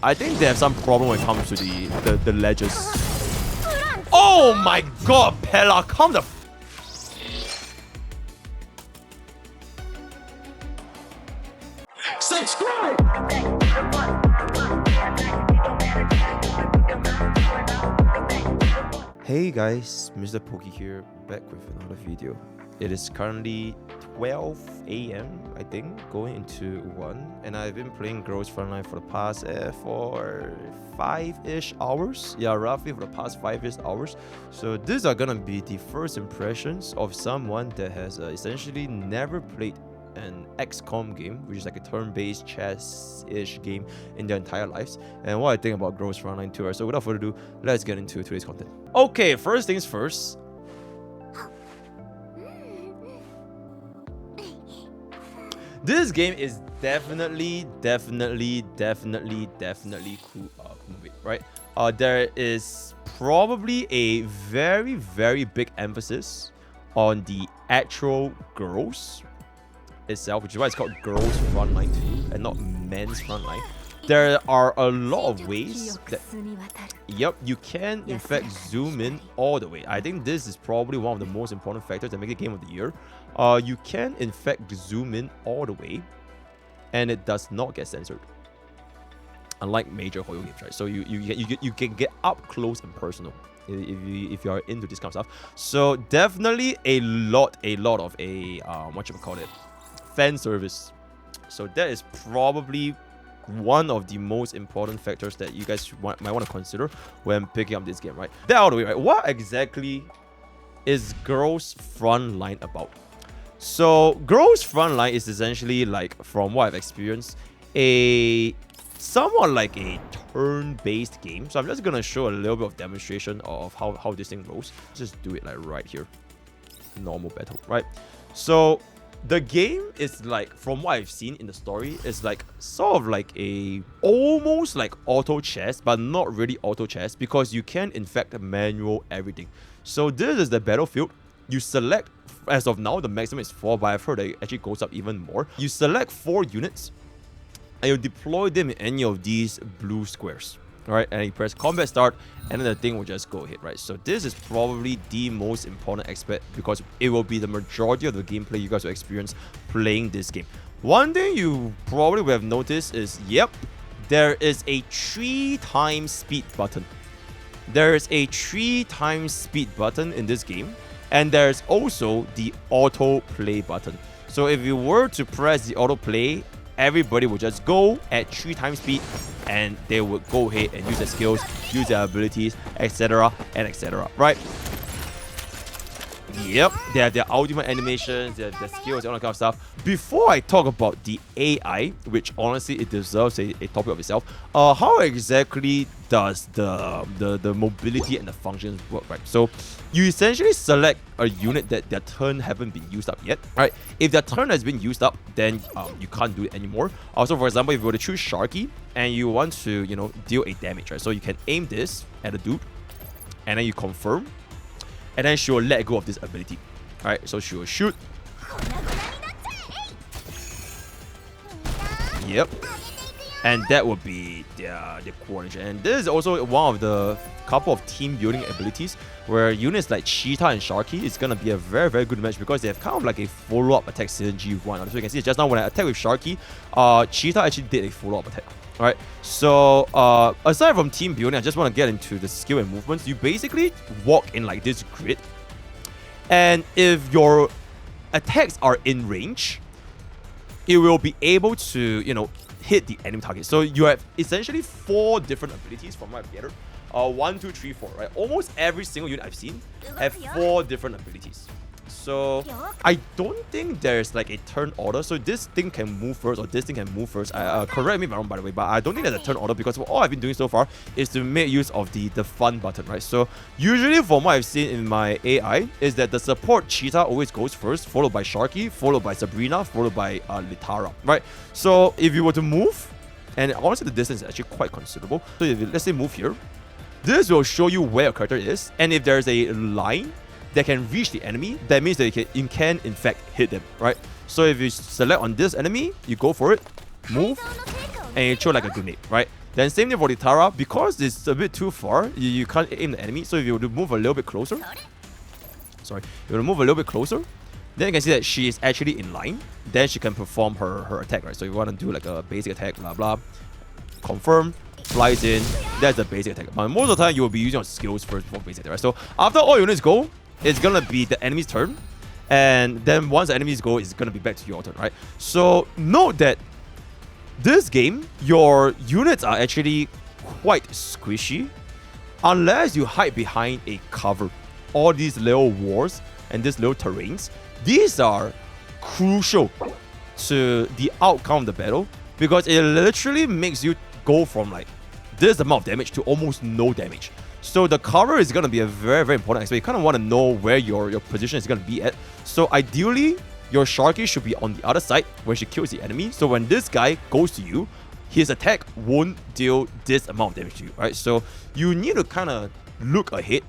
I think they have some problem when it comes to the ledges. Oh my god, Pella, come the subscribe! Hey guys, MrPokke here, back with another video. It is currently 12 AM, I think, going into 1, and I've been playing GIRLS FRONTLINE for the past for 5-ish hours. Yeah, roughly for the past 5-ish hours. So these are gonna be the first impressions of someone that has essentially never played an XCOM game, which is like a turn-based chess-ish game in their entire lives, and what I think about GIRLS FRONTLINE 2. So without further ado, let's get into today's content. Okay, first things first. This game is definitely cool. Right? There is probably a very big emphasis on the actual girls itself, which is why it's called GIRLS FRONTLINE 2 and not Men's FRONTLINE. There are a lot of ways that, you can in fact zoom in all the way. I think this is probably one of the most important factors that make it game of the year. You can in fact zoom in all the way, and it does not get censored, unlike major horror games, right? So you can get up close and personal if you are into this kind of stuff. So definitely a lot of what you call it, fan service. So that is probably one of the most important factors that you guys might want to consider when picking up this game, right? That out of the way, right? What exactly is GIRLS FRONTLINE about? So GIRLS FRONTLINE is essentially, like, from what I've experienced, somewhat like a turn-based game. So I'm just gonna show a little bit of demonstration of how this thing rolls. Just do it like right here, normal battle, right? So the game is, like, from what I've seen in the story, is like sort of like almost like auto chess, but not really auto chess, because you can in fact manual everything. So this is the battlefield. You select, as of now the maximum is 4, but I've heard that it actually goes up even more. You select 4 units and you deploy them in any of these blue squares. Alright, and you press combat start, and then the thing will just go ahead, right? So this is probably the most important aspect, because it will be the majority of the gameplay you guys will experience playing this game. One thing you probably will have noticed is, yep, there is a 3 times speed button. There is a 3 times speed button in this game, and there's also the auto play button. So if you were to press the auto play, everybody will just go at 3 times speed, and they would go ahead and use their skills, use their abilities, etc. and etc. Right? Yep, they have their ultimate animations, their skills, all that kind of stuff. Before I talk about the AI, which honestly it deserves a topic of itself, how exactly does the mobility and the functions work, right? So you essentially select a unit that their turn haven't been used up yet, right? If their turn has been used up, then you can't do it anymore. Also, for example, if you were to choose Sharky and you want to, you know, deal a damage, right? So you can aim this at a dude, and then you confirm, and then she will let go of this ability. Alright, so she will shoot. Yep. And that would be the coordination. And this is also one of the couple of team building abilities where units like Cheetah and Sharky is gonna be a very good match, because they have kind of like a follow-up attack synergy one. So you can see just now when I attack with Sharky, Cheetah actually did a follow-up attack. Alright, so aside from team building, I just want to get into the skill and movements. You basically walk in like this grid, and if your attacks are in range, it will be able to, you know, hit the enemy target. So you have essentially 4 different abilities from what I've gathered. 1, 2, 3, 4, right? Almost every single unit I've seen have 4 different abilities. So I don't think there's like a turn order. So this thing can move first, or this thing can move first. Correct me if I'm wrong, by the way, but I don't think there's a turn order, because all I've been doing so far is to make use of the fun button, right? So usually from what I've seen in my AI is that the support Cheetah always goes first, followed by Sharky, followed by Sabrina, followed by Litara, right? So if you were to move, and honestly the distance is actually quite considerable. So if you, let's say, move here, this will show you where your character is, and if there's a line that can reach the enemy, that means that you can in fact hit them, right? So if you select on this enemy, you go for it, move, and you throw like a grenade, right? Then same thing for the Tara. Because it's a bit too far, you can't aim the enemy. So if you were to move a little bit closer, sorry, if you were to move a little bit closer, then you can see that she is actually in line. Then she can perform her attack, right? So if you want to do like a basic attack, blah blah, confirm, flies in, that's the basic attack. But most of the time, you will be using your skills first before basic attack, right? So after all units go, it's gonna be the enemy's turn. And then once the enemies go, it's gonna be back to your turn, right? So note that this game, your units are actually quite squishy unless you hide behind a cover. All these little walls and these little terrains, these are crucial to the outcome of the battle because it literally makes you go from like this amount of damage to almost no damage. So the cover is going to be a very, very important aspect. You kind of want to know where your position is going to be at. So ideally, your Sharky should be on the other side when she kills the enemy. So when this guy goes to you, his attack won't deal this amount of damage to you, right? So you need to kind of look ahead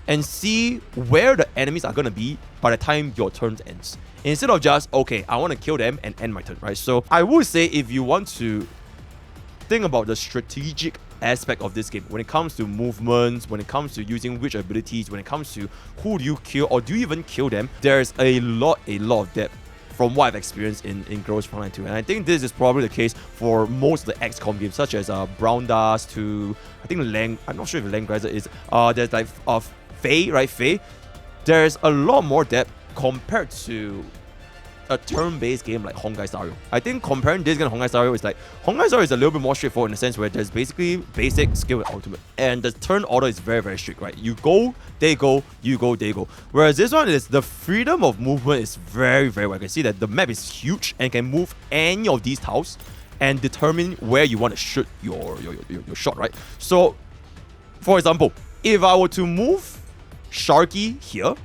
and see where the enemies are going to be by the time your turn ends. Instead of just, okay, I want to kill them and end my turn, right? So I would say if you want to think about the strategic aspect of this game, when it comes to movements, when it comes to using which abilities, when it comes to who do you kill or do you even kill them, there's a lot of depth from what I've experienced in GIRLS Frontline 2. And I think this is probably the case for most of the XCOM games, such as Brown Dust to, I think I'm not sure if Langriser is, there's like Faye, right? Faye. There's a lot more depth compared to a turn-based game like Honkai Star Rail. I think comparing this game to Honkai Star Rail is like, Honkai Star Rail is a little bit more straightforward in the sense where there's basically basic, skill, and ultimate. And the turn order is very, very strict, right? You go, they go, you go, they go. Whereas this one is, the freedom of movement is very, very wide. You can see that the map is huge and can move any of these tiles and determine where you want to shoot your shot, right? So, for example, if I were to move Sharky here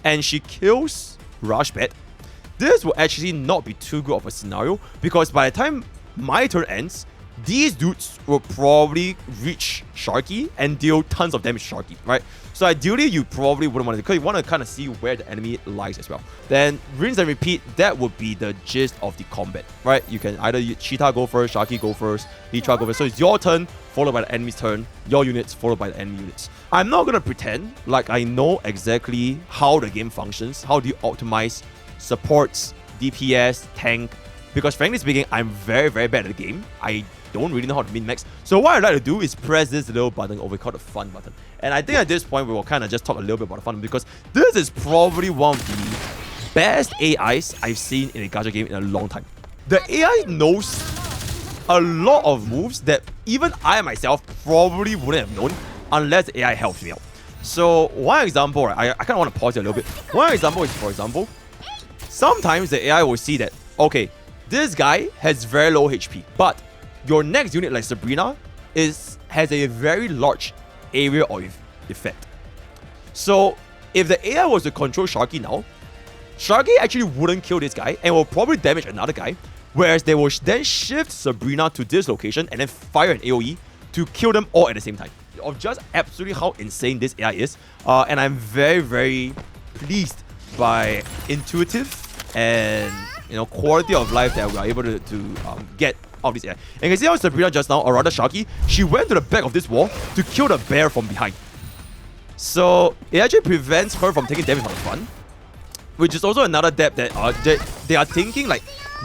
and she kills Rushbet, this will actually not be too good of a scenario because by the time my turn ends, these dudes will probably reach Sharky and deal tons of damage to Sharky, right? So ideally, you probably wouldn't want to, because you want to kind of see where the enemy lies as well. Then rinse and repeat, that would be the gist of the combat, right? You can either Cheetah go first, Sharky go first, Litra go first. So it's your turn, followed by the enemy's turn, your units, followed by the enemy units. I'm not going to pretend like I know exactly how the game functions, how do you optimize supports, DPS, tank, because frankly speaking, I'm very, very bad at the game. I don't really know how to min-max. So what I'd like to do is press this little button over called the fun button. And I think at this point, we will kind of just talk a little bit about the fun, because this is probably one of the best AIs I've seen in a gacha game in a long time. The AI knows a lot of moves that even I myself probably wouldn't have known unless the AI helps me out. So one example, right, I kind of want to pause it a little bit. One example is, for example, sometimes the AI will see that, okay, this guy has very low HP, but your next unit like Sabrina has a very large area of effect. So if the AI was to control Sharky now, Sharky actually wouldn't kill this guy and will probably damage another guy, whereas they will then shift Sabrina to this location and then fire an AoE to kill them all at the same time. Of just absolutely how insane this AI is. And I'm very, very pleased by intuitive and quality of life that we are able to get out of this AI. And you can see how Sabrina just now, or rather Sharky, she went to the back of this wall to kill the bear from behind. So it actually prevents her from taking damage from the front, which is also another depth that they are thinking like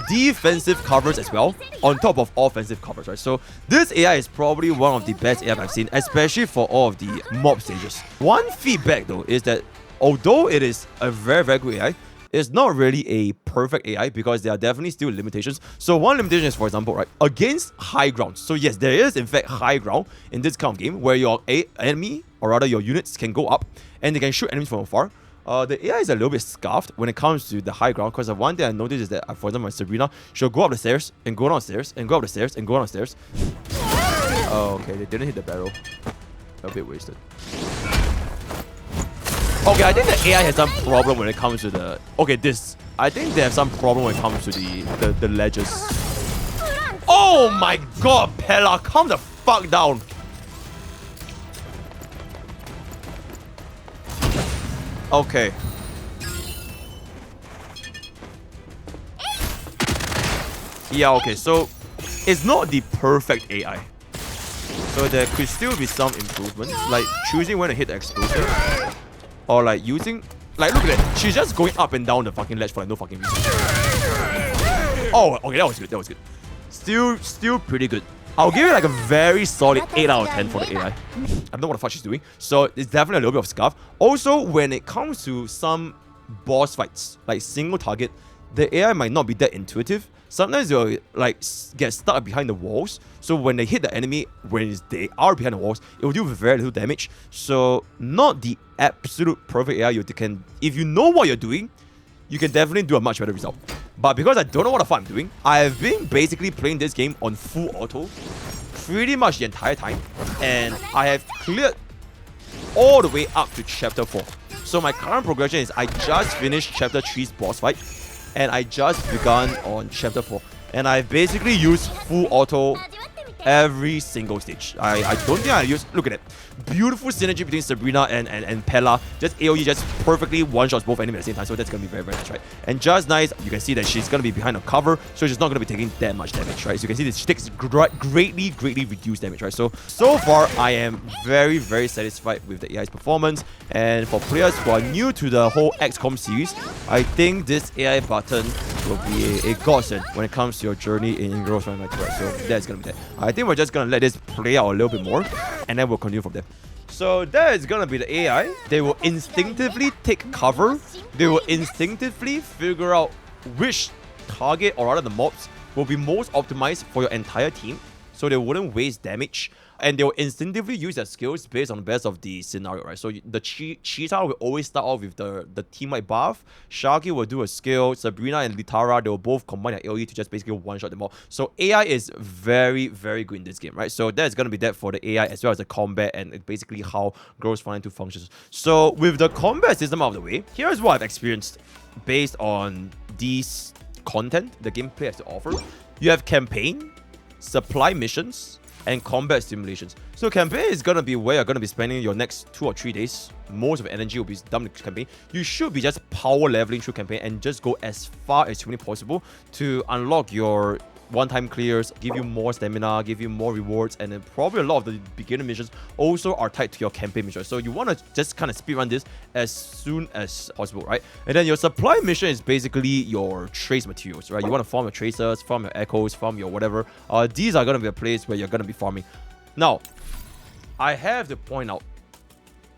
defensive covers as well on top of offensive covers, right? So this AI is probably one of the best AI I've seen, especially for all of the mob stages. One feedback though is that although it is a very, very good AI, it's not really a perfect AI because there are definitely still limitations. So one limitation is, for example, right, against high ground. So yes, there is in fact high ground in this kind of game where your enemy, or rather your units, can go up and they can shoot enemies from afar. The AI is a little bit scuffed when it comes to the high ground, because one thing I noticed is that, for example, my Sabrina, she'll go up the stairs and go downstairs and go up the stairs and go downstairs. Oh, okay, they didn't hit the barrel. A bit wasted. Okay, I think the AI has some problem when it comes to the... Okay, I think they have some problem when it comes to the ledges. Oh my god, Pella, calm the fuck down. Okay. Yeah, okay, so it's not the perfect AI. So there could still be some improvements, like choosing when to hit the explosive, or like using, like look at that, she's just going up and down the fucking ledge for like no fucking reason. Oh, okay, that was good, that was good. Still pretty good. I'll give it like a very solid 8 out of 10 for the AI. I don't know what the fuck she's doing, so it's definitely a little bit of scuff. Also, when it comes to some boss fights, like single target, the AI might not be that intuitive. Sometimes they'll like get stuck behind the walls, so when they hit the enemy, when they are behind the walls, it will do very little damage. So not the absolute perfect AI you can, if you know what you're doing, you can definitely do a much better result. But because I don't know what the fuck I'm doing, I've been basically playing this game on full auto pretty much the entire time, and I have cleared all the way up to chapter 4. So my current progression is I just finished chapter 3's boss fight, and I just begun on chapter 4. And I've basically used full auto every single stage. I don't think I use, look at it, beautiful synergy between Sabrina and Pella. Just AoE just perfectly one-shots both enemies at the same time, so that's gonna be very, very nice, right? And just nice, you can see that she's gonna be behind a cover, so she's not gonna be taking that much damage, right? So you can see that she takes greatly reduced damage, right? So far, I am very, very satisfied with the AI's performance. And for players who are new to the whole XCOM series, I think this AI button will be a godsend when it comes to your journey in Girls Frontline 2, right? So that's gonna be that. I think we're just gonna let this play out a little bit more, and then we'll continue from there. So that is gonna be the AI. They will instinctively take cover. They will instinctively figure out which target, or rather the mobs, will be most optimized for your entire team, so they wouldn't waste damage. And they will instinctively use their skills based on the best of the scenario, right? So the Cheetah will always start off with the team-wide buff. Sharky will do a skill. Sabrina and Litara, they will both combine their AoE to just basically one-shot them all. So AI is very, very good in this game, right? So that's going to be that for the AI as well as the combat and basically how Girls Frontline 2 functions. So with the combat system out of the way, here's what I've experienced based on these content the gameplay has to offer. You have campaign, supply missions, and combat simulations. So campaign is gonna be where you're gonna be spending your next 2 or 3 days. Most of your energy will be done with campaign. You should be just power leveling through campaign and just go as far as humanly possible to unlock your one-time clears, give you more stamina, give you more rewards, and then probably a lot of the beginner missions also are tied to your campaign mission. So you want to just kind of speedrun this as soon as possible, right? And then your supply mission is basically your trace materials, right? You want to farm your tracers, farm your echoes, farm your whatever. These are going to be a place where you're going to be farming. Now, I have to point out,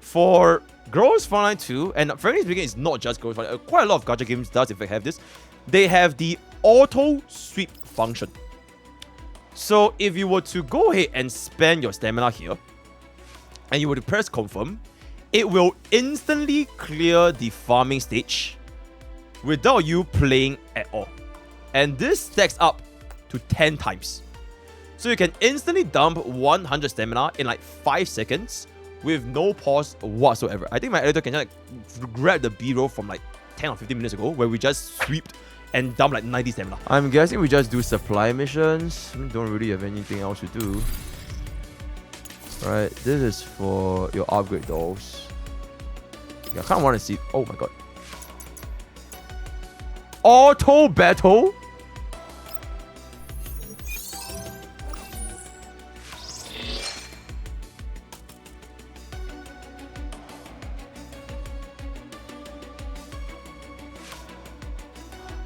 for Girls Frontline 2, and frankly speaking, it's not just Girls Frontline, quite a lot of gacha games does in fact have this. They have the auto sweep function. So if you were to go ahead and spend your stamina here, and you were to press confirm, it will instantly clear the farming stage without you playing at all. And this stacks up to 10 times. So you can instantly dump 100 stamina in like 5 seconds with no pause whatsoever. I think my editor can just like grab the B-roll from like 10 or 15 minutes ago where we just sweeped and dump like 90 stamina. I'm guessing we just do supply missions. Don't really have anything else to do. Right, this is for your upgrade dolls. Yeah, I kind of want to see. Oh my god. Auto battle?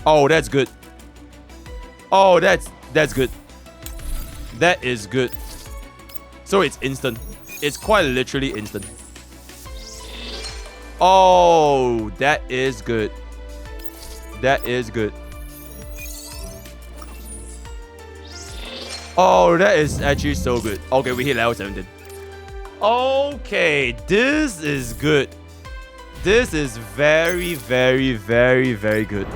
Oh, that's good. Oh, that's good. That is good. So it's instant. It's quite literally instant. Oh, that is good. That is good. Oh, that is actually so good. Okay, we hit level 17. Okay, this is good. This is very, very, very, very good.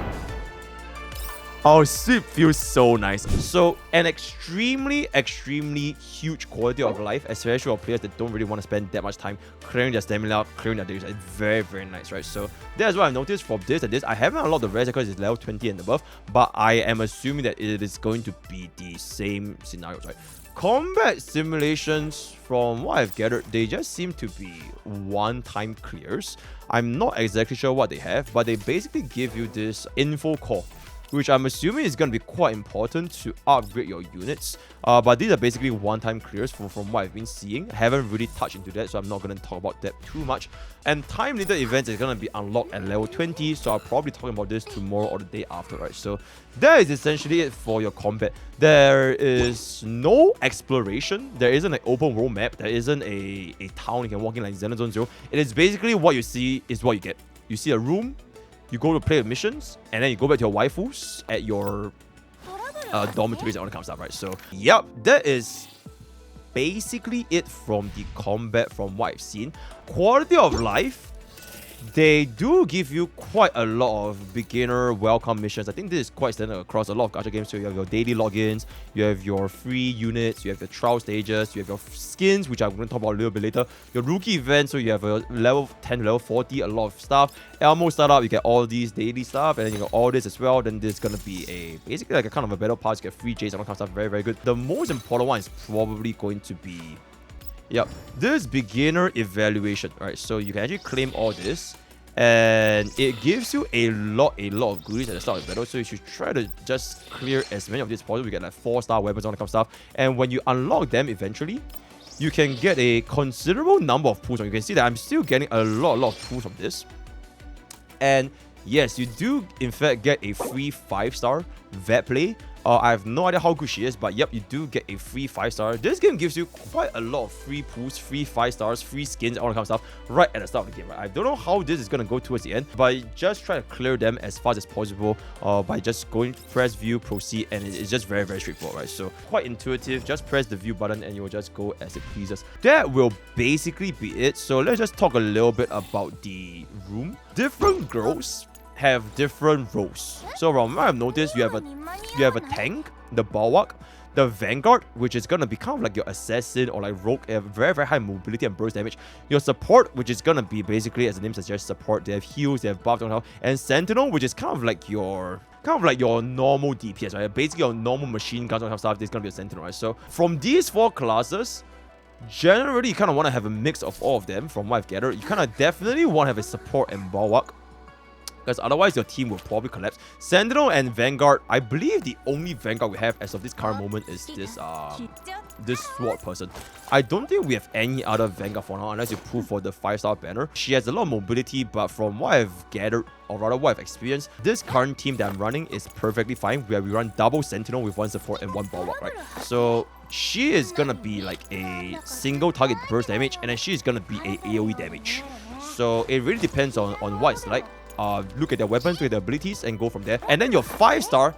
Our sweep feels so nice. So an extremely huge quality of life, especially for players that don't really want to spend that much time clearing their stamina, clearing their damage. It's very, very nice, right? So that's what I've noticed from this and this. I haven't unlocked the rest because it's level 20 and above, but I am assuming that it is going to be the same scenarios, right? Combat simulations, from what I've gathered, they just seem to be one-time clears. I'm not exactly sure what they have, but they basically give you this info core which I'm assuming is going to be quite important to upgrade your units. But these are basically one-time clears from what I've been seeing. I haven't really touched into that, so I'm not going to talk about that too much. And time-limited events is going to be unlocked at level 20, so I'll probably talk about this tomorrow or the day after, right? So that is essentially it for your combat. There is no exploration. There isn't an open world map. There isn't a town you can walk in like Xenozone Zero. It is basically what you see is what you get. You see a room, you go to play the missions, and then you go back to your waifus at your dormitories and all that kind of stuff, right? So, yep, that is basically it from the combat from what I've seen. Quality of life, they do give you quite a lot of beginner welcome missions. I think this is quite standard across a lot of gacha games. So you have your daily logins, you have your free units, you have your trial stages, you have your skins, which I'm going to talk about a little bit later. Your rookie events, so you have a level 10, level 40, a lot of stuff. Elmo startup, you get all these daily stuff, and then you got all this as well. Then there's going to be basically like a kind of a battle pass. You get free J's and all that kind of stuff. Very, very good. The most important one is probably going to be this beginner evaluation, right? So you can actually claim all this, and it gives you a lot of goodies at the start of the battle. So you should try to just clear as many of these as possible. You get like 4-star weapons, all that kind of stuff. And when you unlock them eventually, you can get a considerable number of pulls. You can see that I'm still getting a lot of pulls from this. And yes, you do in fact get a free 5-star vet play. I have no idea how good she is, but yep, you do get a free 5-star. This game gives you quite a lot of free pulls, free 5-stars, free skins, all that kind of stuff right at the start of the game, right? I don't know how this is going to go towards the end, but just try to clear them as fast as possible by just going press view, proceed, and it's just very, very straightforward, right? So quite intuitive. Just press the view button and you will just go as it pleases. That will basically be it. So let's just talk a little bit about the room. Different girls have different roles. So from what I've noticed, you have a tank, the bulwark, the vanguard, which is gonna be kind of like your assassin or like rogue. They have very, very high mobility and burst damage. Your support, which is gonna be basically, as the name suggests, support. They have heals, they have buffs, and sentinel, which is kind of like your normal DPS, right? Basically your normal machine guns and stuff. There's gonna be a sentinel, right? So from these 4 classes, generally you kind of want to have a mix of all of them. From what I've gathered, you kind of definitely want to have a support and bulwark, because otherwise your team will probably collapse. Sentinel and Vanguard, I believe the only Vanguard we have as of this current moment is this sword person. I don't think we have any other Vanguard for now, unless you pull for the 5-star banner. She has a lot of mobility, but from what I've gathered, or rather what I've experienced, this current team that I'm running is perfectly fine, where we run double Sentinel with 1 support and 1 bulwark, right? So she is gonna be like a single target burst damage, and then she is gonna be a AoE damage. So it really depends on what it's like. Look at their weapons, look at their abilities, and go from there. And then your 5-star,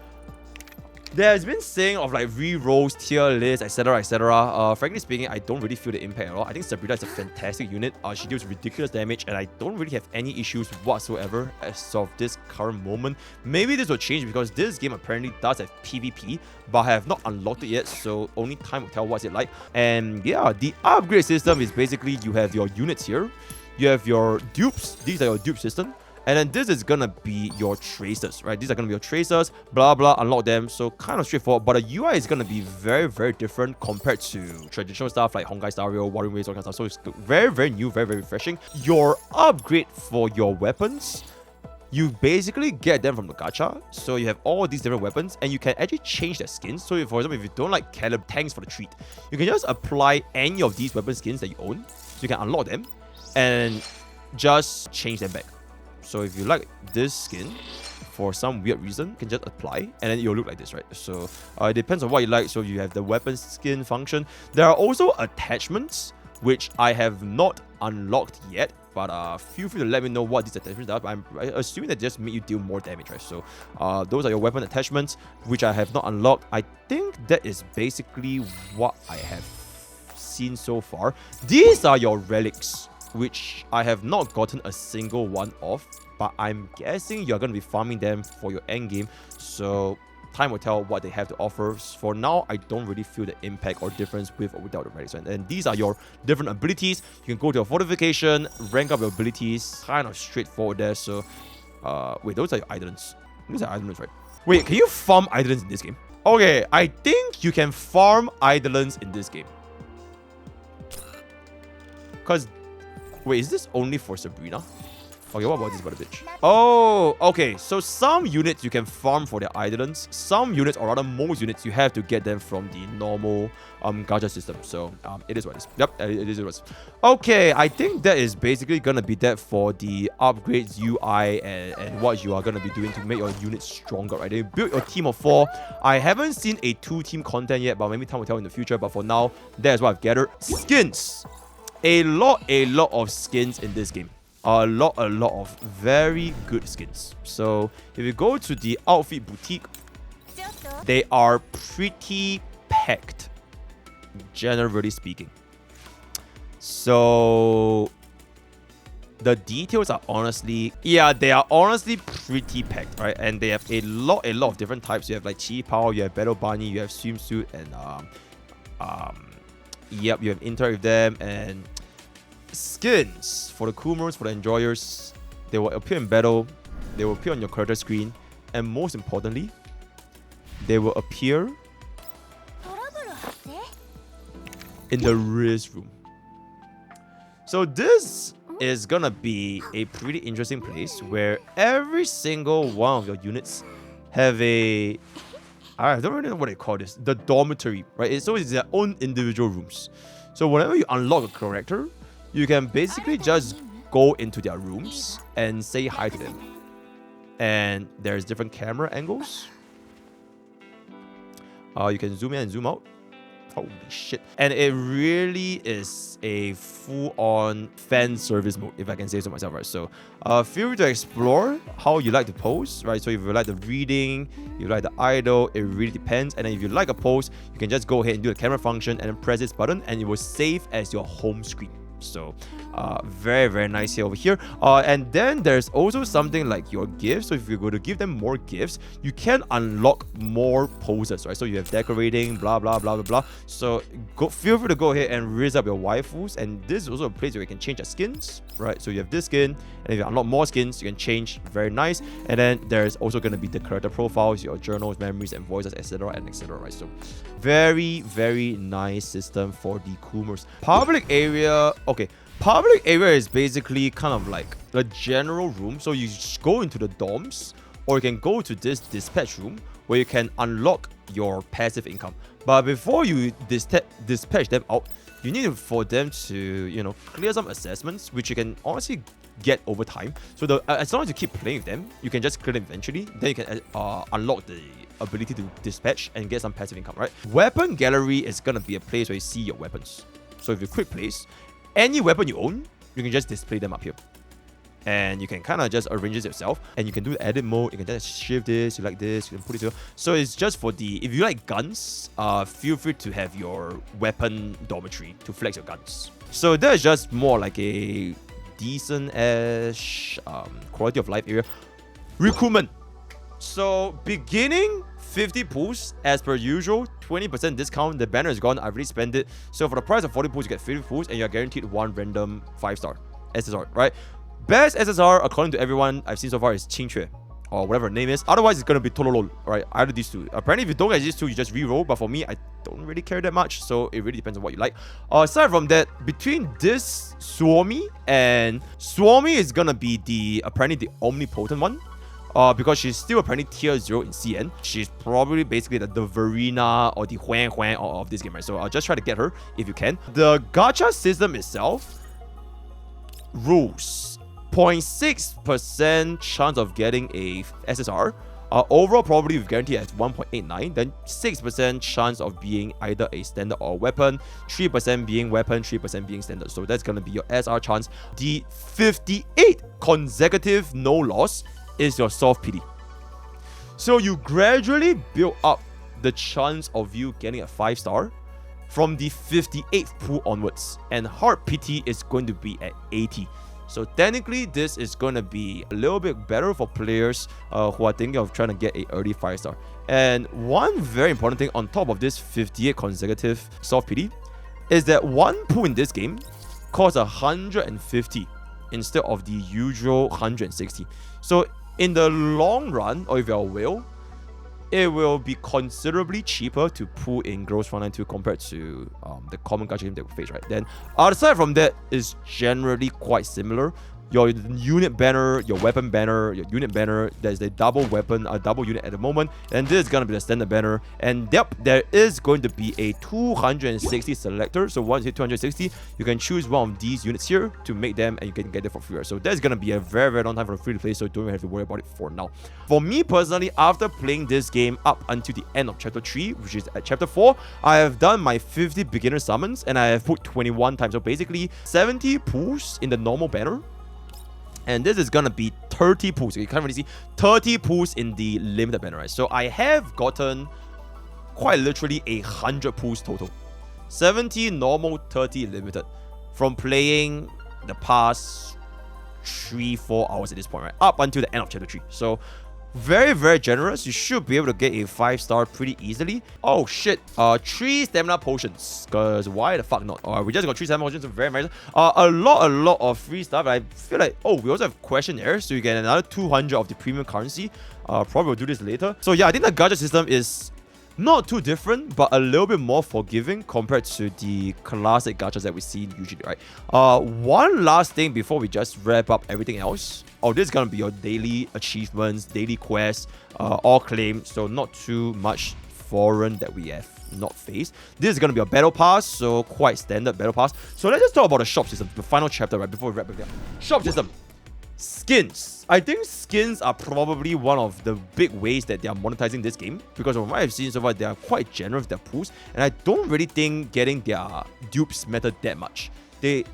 there has been saying of like re-rolls, tier lists, etc, etc. Frankly speaking, I don't really feel the impact at all. I think Sabrina is a fantastic unit. She deals ridiculous damage, and I don't really have any issues whatsoever as of this current moment. Maybe this will change because this game apparently does have PvP, but I have not unlocked it yet, so only time will tell what's it like. And yeah, the upgrade system is basically you have your units here, you have your dupes. These are your dupe system. And then this is gonna be your tracers, right? These are gonna be your tracers, blah blah, unlock them. So kind of straightforward, but the UI is gonna be very, very different compared to traditional stuff like Honkai Star Rail, Warring Waves, all kind of stuff. So it's very, very new, very, very refreshing. Your upgrade for your weapons, you basically get them from the gacha. So you have all these different weapons, and you can actually change their skins. So for example, if you don't like Caleb tanks for the treat, you can just apply any of these weapon skins that you own. So you can unlock them and just change them back. So if you like this skin, for some weird reason, you can just apply, and then it'll look like this, right? So it depends on what you like. So you have the weapon skin function. There are also attachments, which I have not unlocked yet, but feel free to let me know what these attachments are. I'm assuming that just make you deal more damage, right? So those are your weapon attachments, which I have not unlocked. I think that is basically what I have seen so far. These are your relics, which I have not gotten a single one of, but I'm guessing you're going to be farming them for your end game. So time will tell what they have to offer. For now, I don't really feel the impact or difference with or without the relics. And these are your different abilities. You can go to your fortification, rank up your abilities, kind of straightforward there. So wait, those are your Eidolons. These are Eidolons, right? Wait, can you farm Eidolons in this game? Okay, I think you can farm Eidolons in this game. Because wait, is this only for Sabrina? Okay, what about this brother bitch? Oh, okay. So some units you can farm for their Eidolons. Some units, or rather most units, you have to get them from the normal gacha system. So it is what it is. Yep, it is what it is. Okay, I think that is basically gonna be that for the upgrades UI and what you are gonna be doing to make your units stronger, right? You build your team of 4. I haven't seen a 2-team content yet, but maybe time will tell in the future. But for now, that's what I've gathered. Skins. A lot of skins in this game. A lot of very good skins. So if you go to the outfit boutique, they are pretty packed, generally speaking. So the details are honestly, yeah, they are honestly pretty packed, right? And they have a lot of different types. You have like Chi Power, you have Battle Bunny, you have Swimsuit, and yep, you have interact with them. And skins for the Kumars, for the enjoyers, they will appear in battle, they will appear on your character screen, and most importantly, they will appear in the Rizz room. So this is gonna be a pretty interesting place where every single one of your units have a, I don't really know what they call this, the dormitory, right? So it's their own individual rooms. So whenever you unlock a character, you can basically just go into their rooms and say hi to them. And there's different camera angles. You can zoom in and zoom out. Holy shit. And it really is a full-on fan service mode, if I can say so myself, right? So feel free to explore how you like to pose, right? So if you like the reading, you like the idol, it really depends. And then if you like a pose, you can just go ahead and do the camera function and then press this button and it will save as your home screen. So very nice here over here. And then there's also something like your gifts. So if you go to give them more gifts, you can unlock more poses, right? So you have decorating, blah blah blah blah blah. So feel free to go ahead and raise up your waifus. And this is also a place where you can change your skins, right? So you have this skin, and if you unlock more skins, you can change. Very nice. And then there's also going to be the character profiles, your journals, memories, and voices, etc. and etc. Right? So very nice system for the Kumars. Public area. Okay, public area is basically kind of like the general room. So you go into the dorms, or you can go to this dispatch room where you can unlock your passive income. But before you dispatch them out, you need for them to, you know, clear some assessments, which you can honestly get over time. So as long as you keep playing with them, you can just clear them eventually. Then you can unlock the ability to dispatch and get some passive income, right? Weapon gallery is gonna be a place where you see your weapons. So if you quick place, any weapon you own, you can just display them up here. And you can kind of just arrange it yourself. And you can do the edit mode. You can just shift this, you like this, you can put it here. So it's just for the, if you like guns, feel free to have your weapon dormitory to flex your guns. So that is just more like a decent-ish quality of life area. Recruitment. So beginning 50 pools as per usual, 20% discount. The banner is gone. I've already spent it. So for the price of 40 pools, you get 50 pools and you're guaranteed one random 5-star SSR, right? Best SSR according to everyone I've seen so far is Qingque, or whatever her name is. Otherwise, it's gonna be Tololol, right? Either these two. Apparently, if you don't get these two, you just re-roll. But for me, I don't really care that much, so it really depends on what you like. Aside from that, between this Suomi and Suomi is gonna be the apparently the omnipotent one. Because she's still apparently tier 0 in CN. She's probably basically the Verena or the Huan Huan of this game, right? So I'll just try to get her if you can. The gacha system itself, rules 0.6% chance of getting a SSR. Overall probability with guarantee at 1.89. Then 6% chance of being either a standard or a weapon. 3% being weapon, 3% being standard. So that's gonna be your SR chance. The 58 consecutive no loss is your soft pity. So you gradually build up the chance of you getting a 5-star from the 58th pool onwards, and hard pity is going to be at 80. So technically this is going to be a little bit better for players who are thinking of trying to get an early 5-star. And one very important thing on top of this 58 consecutive soft pity is that one pool in this game costs 150 instead of the usual 160. So in the long run, or if you're a whale, it will be considerably cheaper to pull in GIRLS Frontline 2 compared to the common gacha game that we face, right? Then aside from that, it's generally quite similar. your unit banner, your weapon banner, your unit banner. There's a double weapon, a double unit at the moment, and this is gonna be the standard banner. And yep, there is going to be a 260 selector. So once you hit 260, you can choose one of these units here to make them, and you can get it for free. So that's gonna be a very, very long time for free to play. So don't even have to worry about it for now. For me personally, after playing this game up until the end of chapter 3, which is at chapter 4, I have done my 50 beginner summons, and I have put 21 times. So basically 70 pulls in the normal banner. And this is gonna be 30 pulls. You can't really see 30 pulls in the limited banner, right? So I have gotten quite literally 100 pulls total. 70 normal, 30 limited. From playing the past 3-4 hours at this point, right? Up until the end of chapter 3. So very, very generous. You should be able to get a 5-star pretty easily. Oh shit, 3 stamina potions, because why the fuck not? We just got 3 stamina potions, so very nice. A lot of free stuff. I feel like, oh, we also have questionnaires, so you get another 200 of the premium currency. Probably will do this later. So yeah, I think the gacha system is not too different, but a little bit more forgiving compared to the classic gachas that we see usually, right? One last thing before we just wrap up everything else. Oh, this is gonna be your daily achievements, daily quests, all claimed, so not too much foreign that we have not faced. This is gonna be a battle pass, so quite standard battle pass. So let's just talk about the shop system, the final chapter, right before we wrap it up. Shop system. Skins. I think skins are probably one of the big ways that they are monetizing this game, because from what I've seen so far, they are quite generous with their pools, and I don't really think getting their dupes matter that much.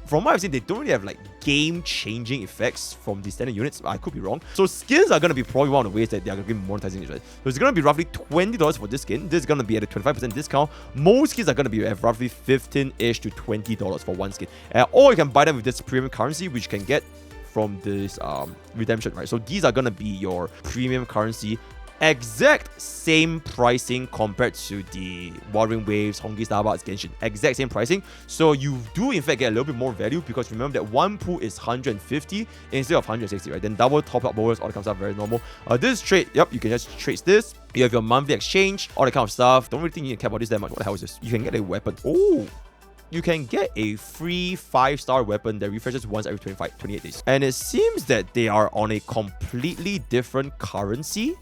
From what I've seen, they don't really have like game-changing effects from the standard units. I could be wrong. So skins are going to be probably one of the ways that they are going to be monetizing it, right? So it's going to be roughly $20 for this skin. This is going to be at a 25% discount. Most skins are going to be at roughly $15-ish to $20 for one skin. Or you can buy them with this premium currency, which you can get from this redemption, right? So these are going to be your premium currency. Exact same pricing compared to the Wuthering Waves, Honkai, Starbucks, Genshin. Exact same pricing. So you do in fact get a little bit more value, because remember that one pool is 150 instead of 160, right? Then double top up bonus, all that kind of stuff, very normal. This trade, yep, you can just trade this. You have your monthly exchange, all that kind of stuff. Don't really think you can care about this that much. What the hell is this? You can get a weapon. Oh, you can get a free 5-star weapon that refreshes once every 28 days. And it seems that they are on a completely different currency.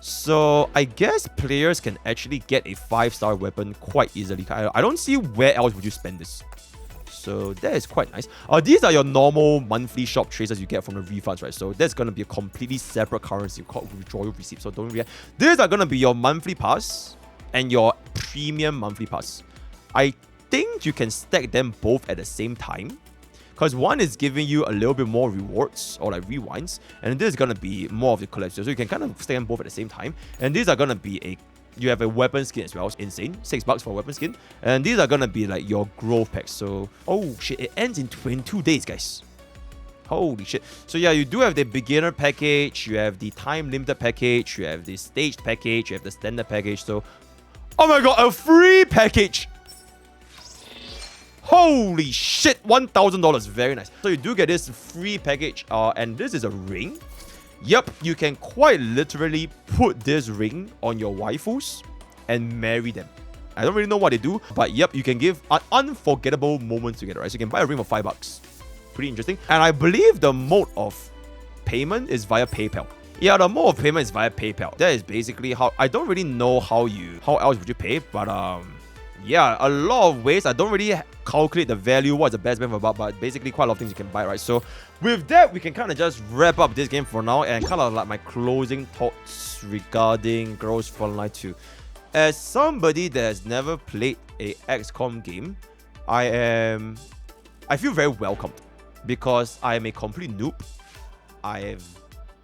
So I guess players can actually get a 5-star weapon quite easily. I don't see where else would you spend this. So that is quite nice. These are your normal monthly shop trades you get from the refunds, right? So that's going to be a completely separate currency called withdrawal receipt. So don't forget. These are going to be your monthly pass and your premium monthly pass. I think you can stack them both at the same time, because one is giving you a little bit more rewards or like rewinds, and this is gonna be more of the collection. So you can kind of stack them both at the same time. And these are gonna be you have a weapon skin as well. It's insane, $6 for a weapon skin. And these are gonna be like your growth packs. So oh shit, it ends in 22 days, guys. Holy shit. So yeah, you do have the beginner package, you have the time limited package, you have the staged package, you have the standard package. So oh my god, a free package. Holy shit, $1,000. Very nice. So you do get this free package, and this is a ring. Yep, you can quite literally put this ring on your waifus and marry them. I don't really know what they do, but yep, you can give an unforgettable moments together, right? So you can buy a ring for $5. Pretty interesting. And I believe the mode of payment is via PayPal. Yeah, the mode of payment is via PayPal. That is basically how... I don't really know how else would you pay, but yeah, a lot of ways. I don't really calculate the value, what's the best bang for buck, but basically quite a lot of things you can buy, right? So with that, we can kind of just wrap up this game for now, and kind of like my closing thoughts regarding Girls Frontline 2. As somebody that has never played a XCOM game, I feel very welcomed, because I am a complete noob. I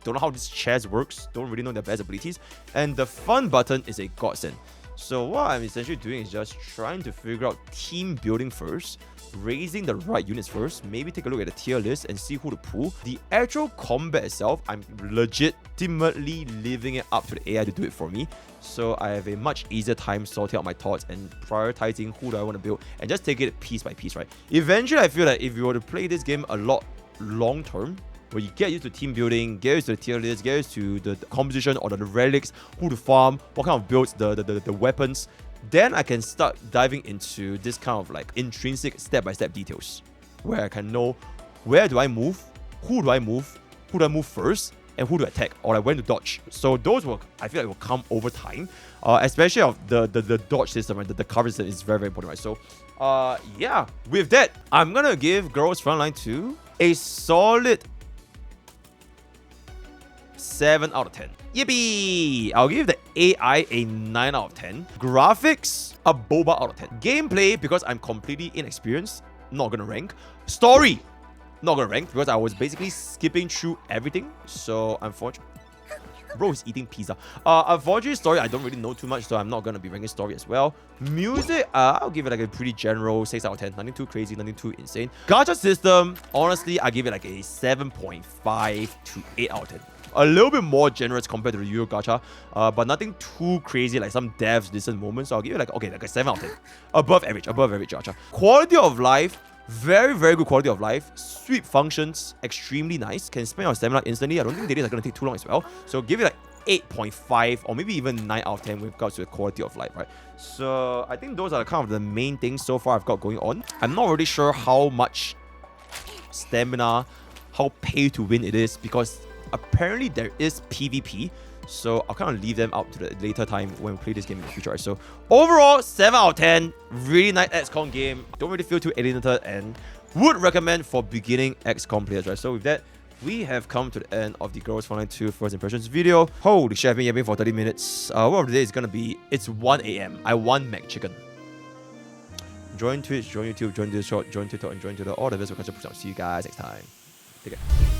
don't know how this chess works, don't really know their best abilities, and the fun button is a godsend. So what I'm essentially doing is just trying to figure out team building first, raising the right units first, maybe take a look at the tier list and see who to pull. The actual combat itself, I'm legitimately leaving it up to the AI to do it for me. So I have a much easier time sorting out my thoughts and prioritizing who do I want to build, and just take it piece by piece, right? Eventually, I feel that if you were to play this game a lot long term, where you get used to team building, get used to the tier list, get used to the composition or the relics, who to farm, what kind of builds, the weapons, then I can start diving into this kind of like intrinsic step-by-step details, where I can know where do I move, who do I move first, and who to attack, or like when to dodge. So those will, I feel like, will come over time, especially of the dodge system, right? The coverage system is very, very important, right? So yeah, with that, I'm gonna give Girls Frontline 2 a solid 7 out of 10. Yippee! I'll give the AI a 9 out of 10. Graphics, a boba out of 10. Gameplay, because I'm completely inexperienced, not gonna rank. Story, not gonna rank because I was basically skipping through everything. So unfortunately, bro is eating pizza. Unfortunately, story, I don't really know too much, so I'm not gonna be ranking story as well. Music, I'll give it like a pretty general 6 out of 10. Nothing too crazy, nothing too insane. Gacha system, honestly, I give it like a 7.5 to 8 out of 10. A little bit more generous compared to the Euro Gacha, but nothing too crazy like some devs listen moments. So I'll give it like, okay, like a 7 out of 10. Above average Gacha. Quality of life, very, very good quality of life. Sweep functions, extremely nice. Can spend your stamina instantly. I don't think dailies are going to take too long as well. So give it like 8.5 or maybe even 9 out of 10 with regards to the quality of life, right? So I think those are kind of the main things so far I've got going on. I'm not really sure how much stamina, how pay to win it is, because apparently there is PvP. So I'll kind of leave them out to the later time when we play this game in the future, right? So overall, 7 out of 10. Really nice XCOM game. Don't really feel too alienated and would recommend for beginning XCOM players, right? So with that, we have come to the end of the Girls Frontline 2 first impressions video. Holy shit, I've been yapping for 30 minutes. Word of the day is gonna be, it's 1 AM. I want McChicken. Join Twitch, join YouTube, join Discord, join TikTok, and join Twitter. All the best. We'll catch up. See you guys next time. Take care.